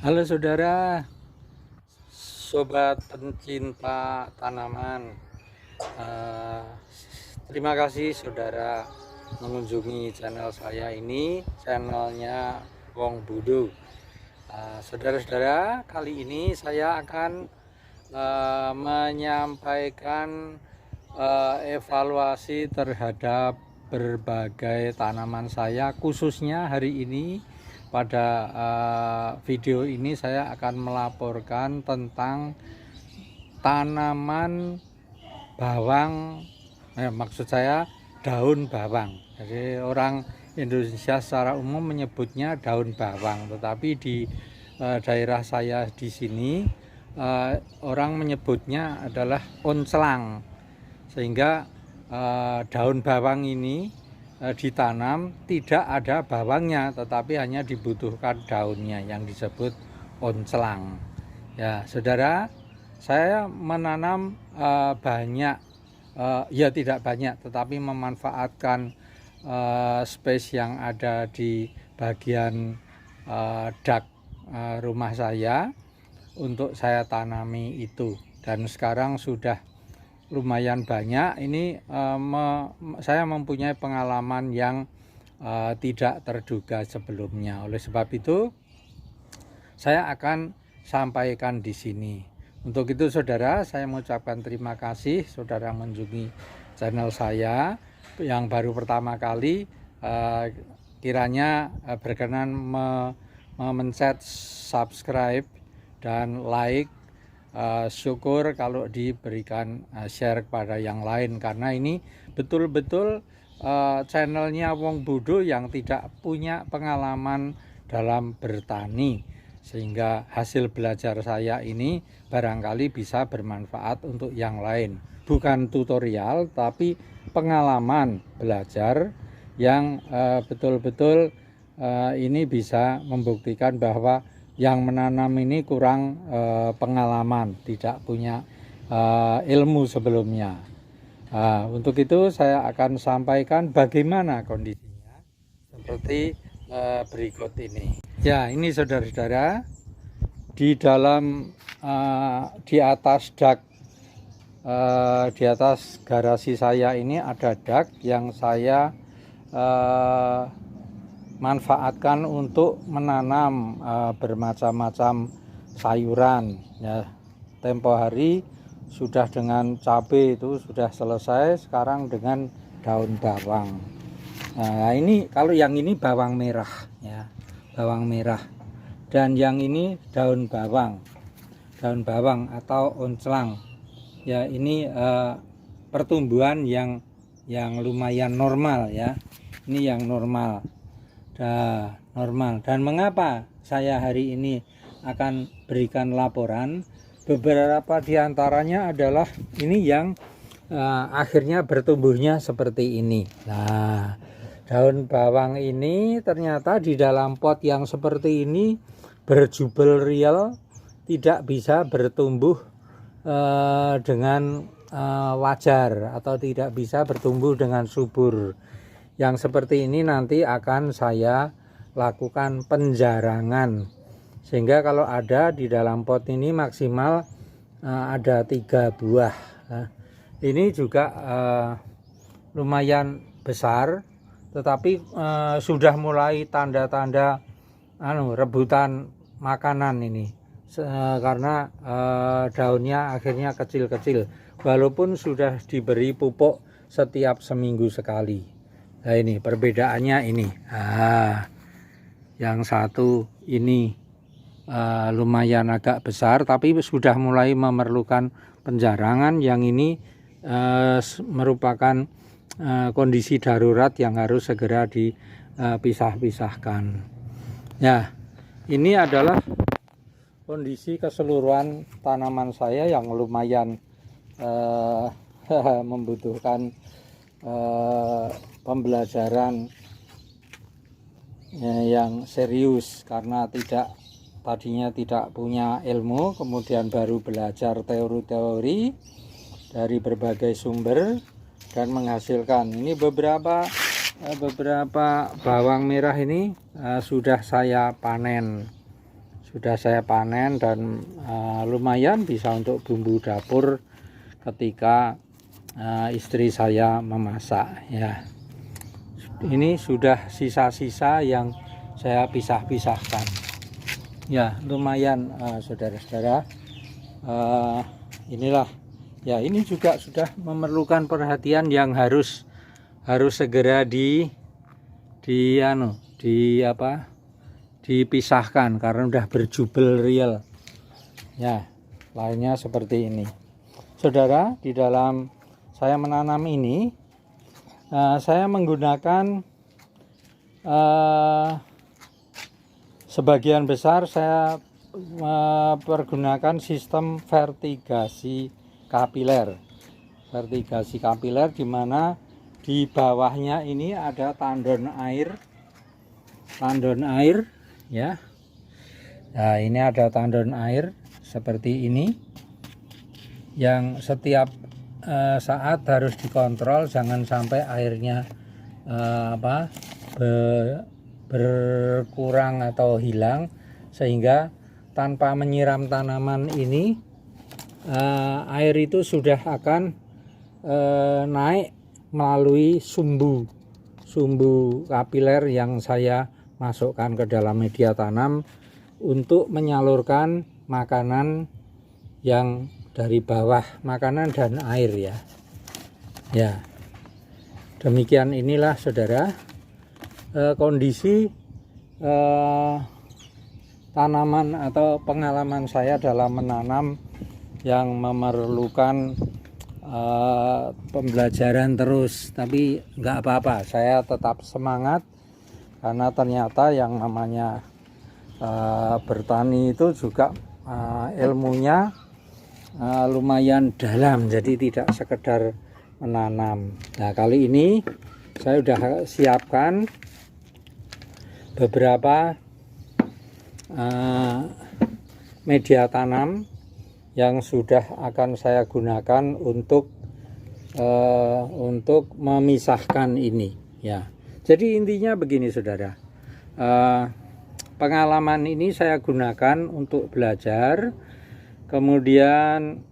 Halo saudara, sobat pencinta tanaman. Eh, Terima kasih saudara mengunjungi channel saya ini, channelnya Wong Budo. Saudara-saudara, kali ini saya akan menyampaikan evaluasi terhadap berbagai tanaman saya, khususnya hari ini. Pada video ini saya akan melaporkan tentang tanaman bawang, maksud saya daun bawang. Jadi orang Indonesia secara umum menyebutnya daun bawang, tetapi di daerah saya di sini orang menyebutnya adalah oncelang, sehingga daun bawang ini ditanam tidak ada bawangnya, tetapi hanya dibutuhkan daunnya yang disebut oncelang. Ya saudara, saya menanam banyak, ya tidak banyak, tetapi memanfaatkan space yang ada di bagian dak rumah saya untuk saya tanami itu, dan sekarang sudah lumayan banyak. Ini saya mempunyai pengalaman yang tidak terduga sebelumnya. Oleh sebab itu saya akan sampaikan di sini. Untuk itu saudara, saya mengucapkan terima kasih saudara mengunjungi channel saya yang baru pertama kali. Kiranya berkenan memencet subscribe dan like. Syukur kalau diberikan share kepada yang lain, karena ini betul-betul channelnya Wong Budo yang tidak punya pengalaman dalam bertani, sehingga hasil belajar saya ini barangkali bisa bermanfaat untuk yang lain. Bukan tutorial, tapi pengalaman belajar yang betul-betul ini bisa membuktikan bahwa yang menanam ini kurang pengalaman, tidak punya ilmu sebelumnya. Untuk itu saya akan sampaikan bagaimana kondisinya seperti berikut ini. Ya, ini saudara-saudara, di dalam di atas dak, di atas garasi saya ini ada dak yang saya manfaatkan untuk menanam bermacam-macam sayuran. Ya, tempo hari sudah dengan cabai itu sudah selesai, sekarang dengan daun bawang. Nah, ini kalau yang ini bawang merah, ya, bawang merah, dan yang ini daun bawang atau oncelang. Ya, ini pertumbuhan yang lumayan normal, ya. Ini yang normal. Normal. Dan mengapa saya hari ini akan berikan laporan? Beberapa diantaranya adalah ini yang akhirnya bertumbuhnya seperti ini. Nah, daun bawang ini ternyata di dalam pot yang seperti ini berjubel real, tidak bisa bertumbuh dengan wajar, atau tidak bisa bertumbuh dengan subur. Yang seperti ini nanti akan saya lakukan penjarangan, sehingga kalau ada di dalam pot ini maksimal ada 3 buah. Nah, ini juga lumayan besar, tetapi sudah mulai tanda-tanda rebutan makanan ini, karena daunnya akhirnya kecil-kecil, walaupun sudah diberi pupuk setiap seminggu sekali. Nah, ini perbedaannya ini. Yang satu ini lumayan agak besar, tapi sudah mulai memerlukan penjarangan. Yang ini merupakan kondisi darurat yang harus segera dipisah-pisahkan. Ya, ini adalah kondisi keseluruhan tanaman saya yang lumayan membutuhkan pembelajaran yang serius, karena tadinya tidak punya ilmu, kemudian baru belajar teori-teori dari berbagai sumber dan menghasilkan. Ini beberapa bawang merah ini sudah saya panen, sudah saya panen dan lumayan bisa untuk bumbu dapur ketika istri saya memasak ya. Ini sudah sisa-sisa yang saya pisah-pisahkan ya, lumayan saudara-saudara. Inilah ya, ini juga sudah memerlukan perhatian yang harus segera dipisahkan karena udah berjubel real ya. Lainnya seperti ini saudara. Di dalam saya menanam ini saya menggunakan sebagian besar saya pergunakan sistem vertigasi kapiler. Vertigasi kapiler di mana di bawahnya ini ada tandon air ya. Nah, ini ada tandon air seperti ini yang setiap saat harus dikontrol jangan sampai airnya berkurang atau hilang, sehingga tanpa menyiram tanaman ini air itu sudah akan naik melalui sumbu kapiler yang saya masukkan ke dalam media tanam untuk menyalurkan makanan yang dari bawah, makanan dan air ya. Demikian inilah saudara kondisi tanaman atau pengalaman saya dalam menanam yang memerlukan pembelajaran terus, tapi nggak apa-apa, saya tetap semangat karena ternyata yang namanya bertani itu juga ilmunya lumayan dalam, jadi tidak sekedar menanam. Nah, kali ini saya sudah siapkan beberapa media tanam yang sudah akan saya gunakan untuk memisahkan ini ya. Jadi intinya begini saudara, pengalaman ini saya gunakan untuk belajar, kemudian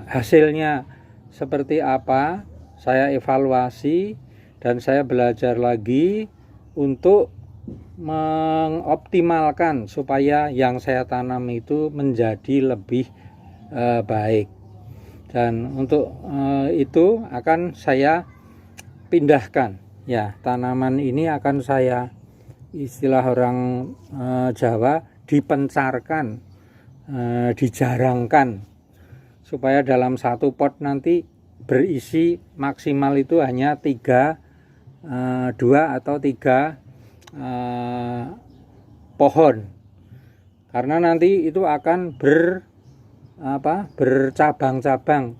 hasilnya seperti apa saya evaluasi dan saya belajar lagi untuk mengoptimalkan supaya yang saya tanam itu menjadi lebih baik. Dan untuk itu akan saya pindahkan ya, tanaman ini akan saya, istilah orang Jawa, dipencarkan, dijarangkan, supaya dalam satu pot nanti berisi maksimal itu hanya 2 atau 3 pohon, karena nanti itu akan bercabang-cabang,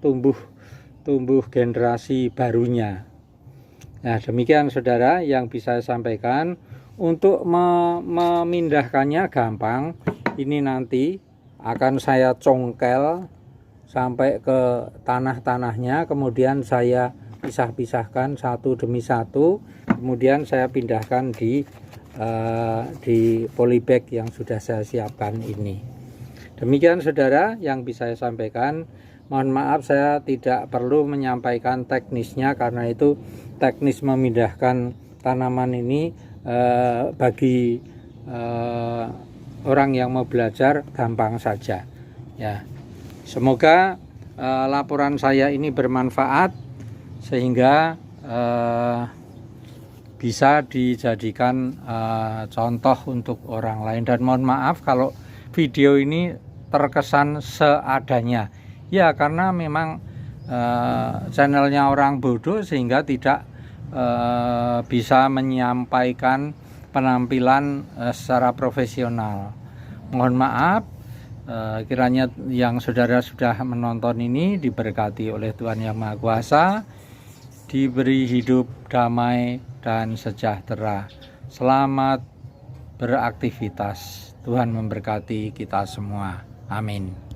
tumbuh generasi barunya. Nah, demikian saudara yang bisa saya sampaikan. Untuk memindahkannya gampang, ini nanti akan saya congkel sampai ke tanah-tanahnya, kemudian saya pisah-pisahkan satu demi satu, kemudian saya pindahkan di polybag yang sudah saya siapkan ini. Demikian saudara yang bisa saya sampaikan. Mohon maaf saya tidak perlu menyampaikan teknisnya, karena itu teknis memindahkan tanaman ini bagi orang yang mau belajar gampang saja ya. Semoga laporan saya ini bermanfaat sehingga bisa dijadikan contoh untuk orang lain. Dan mohon maaf kalau video ini terkesan seadanya ya, karena memang channelnya orang bodoh sehingga tidak bisa menyampaikan penampilan secara profesional. Mohon maaf, kiranya yang saudara sudah menonton ini diberkati oleh Tuhan Yang Maha Kuasa, diberi hidup damai dan sejahtera. Selamat beraktivitas. Tuhan memberkati kita semua. Amin.